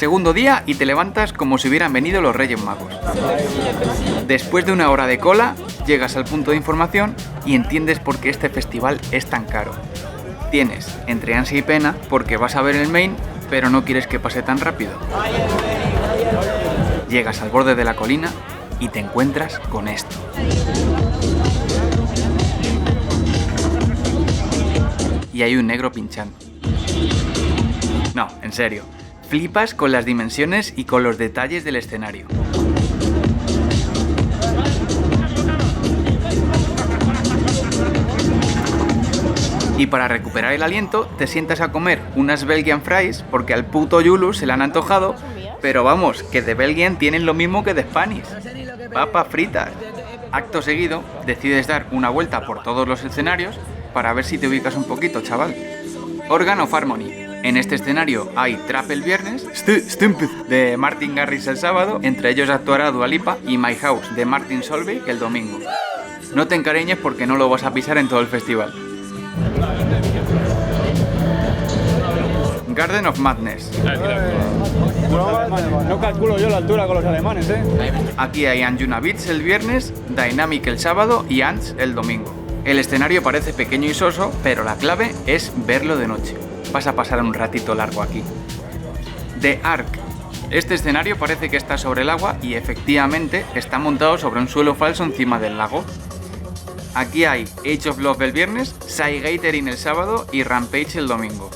Segundo día y te levantas como si hubieran venido los Reyes Magos. Después de una hora de cola, llegas al punto de información y entiendes por qué este festival es tan caro. Tienes entre ansia y pena porque vas a ver el main, pero no quieres que pase tan rápido. Llegas al borde de la colina y te encuentras con esto. Y hay un negro pinchando. No, en serio. Flipas con las dimensiones y con los detalles del escenario. Y para recuperar el aliento, te sientas a comer unas Belgian fries porque al puto Yulu se le han antojado, pero vamos, que de Belgian tienen lo mismo que de Spanish. Papas fritas. Acto seguido, decides dar una vuelta por todos los escenarios para ver si te ubicas un poquito, chaval. Organ of Harmony. En este escenario hay Trap el viernes, Stupid de Martin Garrix el sábado, entre ellos actuará Dua Lipa, y My House de Martin Solveig el domingo. No te encariñes porque no lo vas a pisar en todo el festival. Garden of Madness. No calculo yo la altura con los alemanes, ¿eh? Aquí hay Anjuna Beats el viernes, Dynamic el sábado y Ants el domingo. El escenario parece pequeño y soso, pero la clave es verlo de noche. Vas a pasar un ratito largo aquí. The Ark. Este escenario parece que está sobre el agua y efectivamente está montado sobre un suelo falso encima del lago. Aquí hay Age of Love el viernes, Psy Gathering el sábado y Rampage el domingo.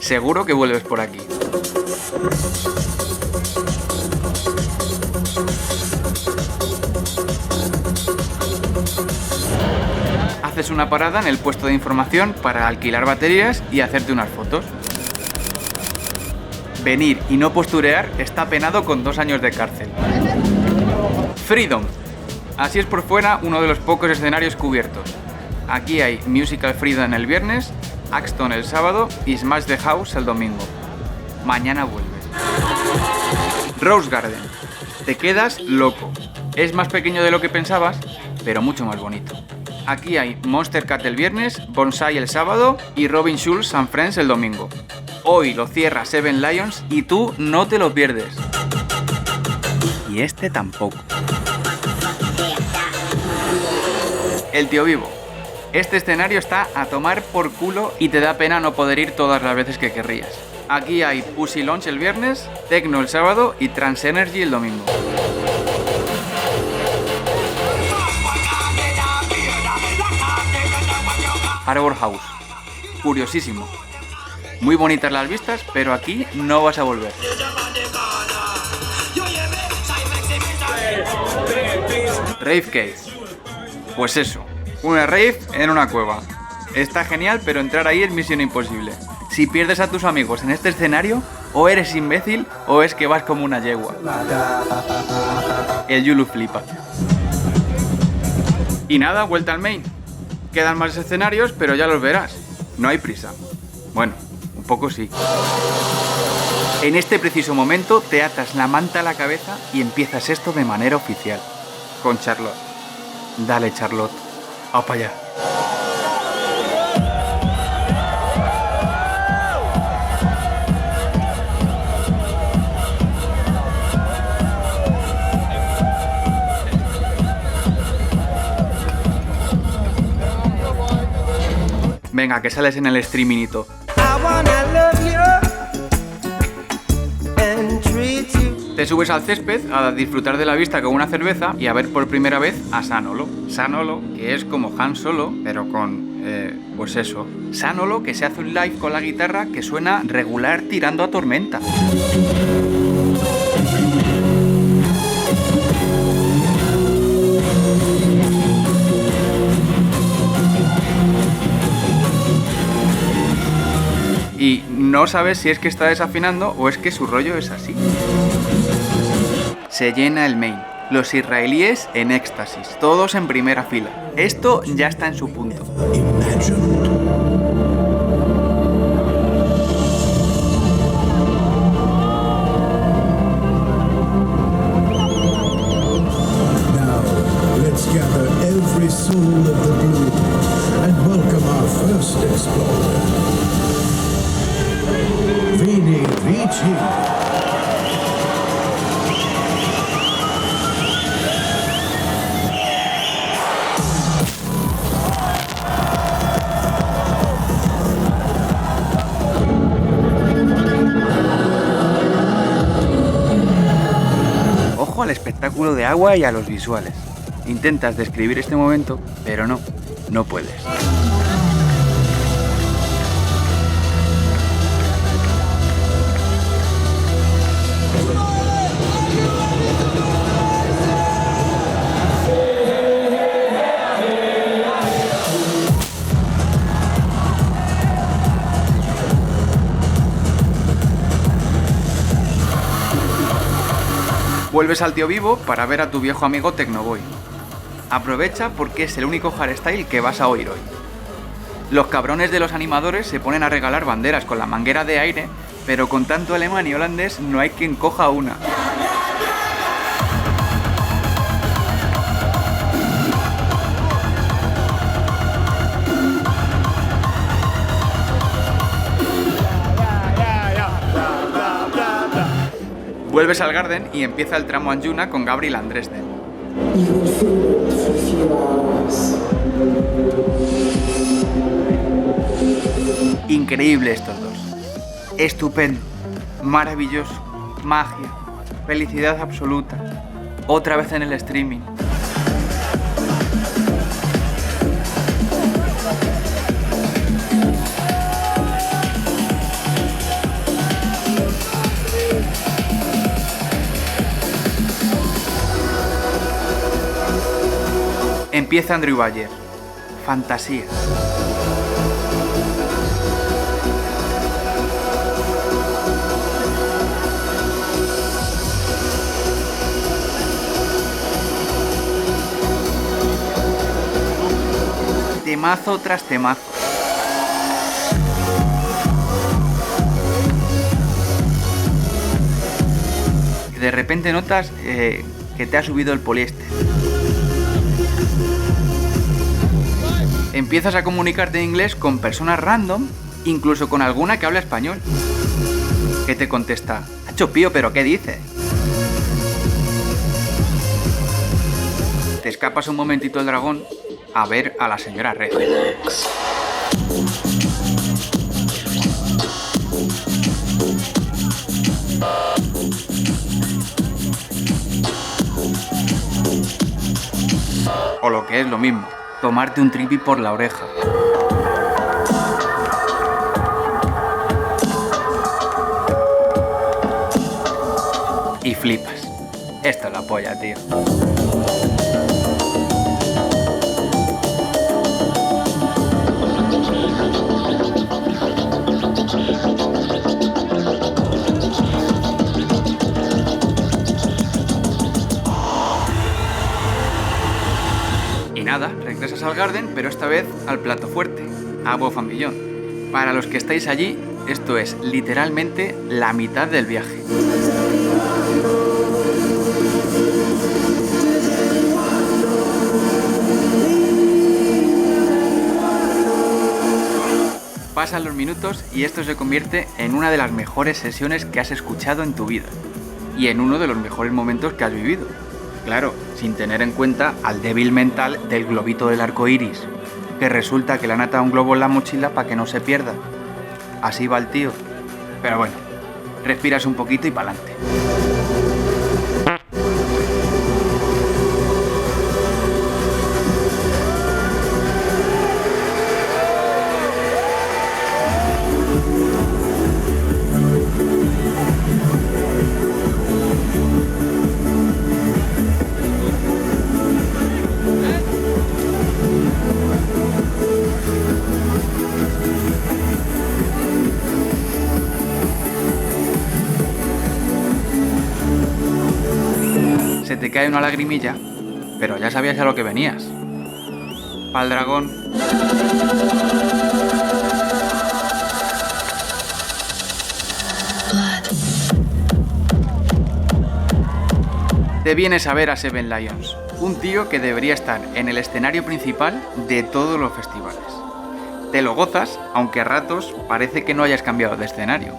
Seguro que vuelves por aquí. Haces una parada en el puesto de información para alquilar baterías y hacerte unas fotos. Venir y no posturear está penado con 2 años de cárcel. Freedom. Así es por fuera uno de los pocos escenarios cubiertos. Aquí hay Musical Freedom el viernes, Axton el sábado y Smash the House el domingo. Mañana vuelves. Rose Garden. Te quedas loco. Es más pequeño de lo que pensabas, pero mucho más bonito. Aquí hay Monster Cat el viernes, Bonsai el sábado y Robin Schulz and Friends el domingo. Hoy lo cierra Seven Lions y tú no te lo pierdes. Y este tampoco. El Tío Vivo. Este escenario está a tomar por culo y te da pena no poder ir todas las veces que querrías. Aquí hay Pussy Lounge el viernes, Tecno el sábado y Trans Energy el domingo. Arbor House. Curiosísimo. Muy bonitas las vistas, pero aquí no vas a volver. Rave Cave. Pues eso, una rave en una cueva. Está genial, pero entrar ahí es misión imposible. Si pierdes a tus amigos en este escenario, o eres imbécil o es que vas como una yegua. El Yulu flipa. Y nada, vuelta al main. Quedan más escenarios, pero ya los verás. No hay prisa. Bueno, un poco sí. En este preciso momento te atas la manta a la cabeza y empiezas esto de manera oficial. Con Charlotte. Dale, Charlotte. ¡A para allá! Venga, que sales en el streamingito. Te subes al césped a disfrutar de la vista con una cerveza y a ver por primera vez a Sanolo. Sanolo, que es como Han Solo, pero con, pues eso. Sanolo, que se hace un live con la guitarra que suena regular tirando a tormenta. Y no sabes si es que está desafinando o es que su rollo es así. Se llena el main. Los israelíes en éxtasis, todos en primera fila. Esto ya está en su punto. ojo al espectáculo de agua y a los visuales. Intentas describir este momento, pero no puedes. Vuelves al Tío Vivo para ver a tu viejo amigo Tecnoboy. Aprovecha porque es el único hardstyle que vas a oír hoy. Los cabrones de los animadores se ponen a regalar banderas con la manguera de aire, pero con tanto alemán y holandés no hay quien coja una. Vuelves al Garden y empieza el tramo Anjuna con Gabriel Andresden. Increíble estos dos. Estupendo, maravilloso, magia, felicidad absoluta. Otra vez en el streaming. Empieza Andrew Bayer. Fantasía. Temazo tras temazo. De repente notas que te ha subido el poliéster. Empiezas a comunicarte en inglés con personas random, incluso con alguna que habla español. Que te contesta, "Hacho pío, ¿pero qué dices?". Te escapas un momentito del dragón a ver a la señora Red. O lo que es lo mismo, tomarte un tripi por la oreja. Y flipas. Esto es la polla, tío. Y nada, regresas al Garden, pero esta vez al plato fuerte, a Above and Beyond. Para los que estáis allí, esto es literalmente la mitad del viaje. Pasan los minutos y esto se convierte en una de las mejores sesiones que has escuchado en tu vida. Y en uno de los mejores momentos que has vivido. Claro, sin tener en cuenta al débil mental del globito del arco iris, que resulta que le han atado un globo en la mochila para que no se pierda. Así va el tío. Pero bueno, respiras un poquito y pa'lante. Se te cae una lagrimilla, pero ya sabías a lo que venías. Pa'l dragón. Te vienes a ver a Seven Lions, un tío que debería estar en el escenario principal de todos los festivales. Te lo gozas, aunque a ratos parece que no hayas cambiado de escenario.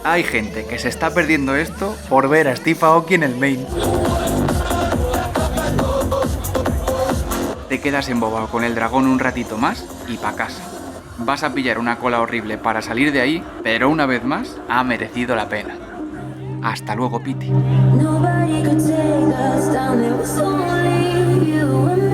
Hay gente que se está perdiendo esto por ver a Steve Aoki en el main. Te quedas embobado con el dragón un ratito más y pa' casa. Vas a pillar una cola horrible para salir de ahí, pero una vez más ha merecido la pena. Hasta luego, Piti. Nobody could take us down. There was only you and me.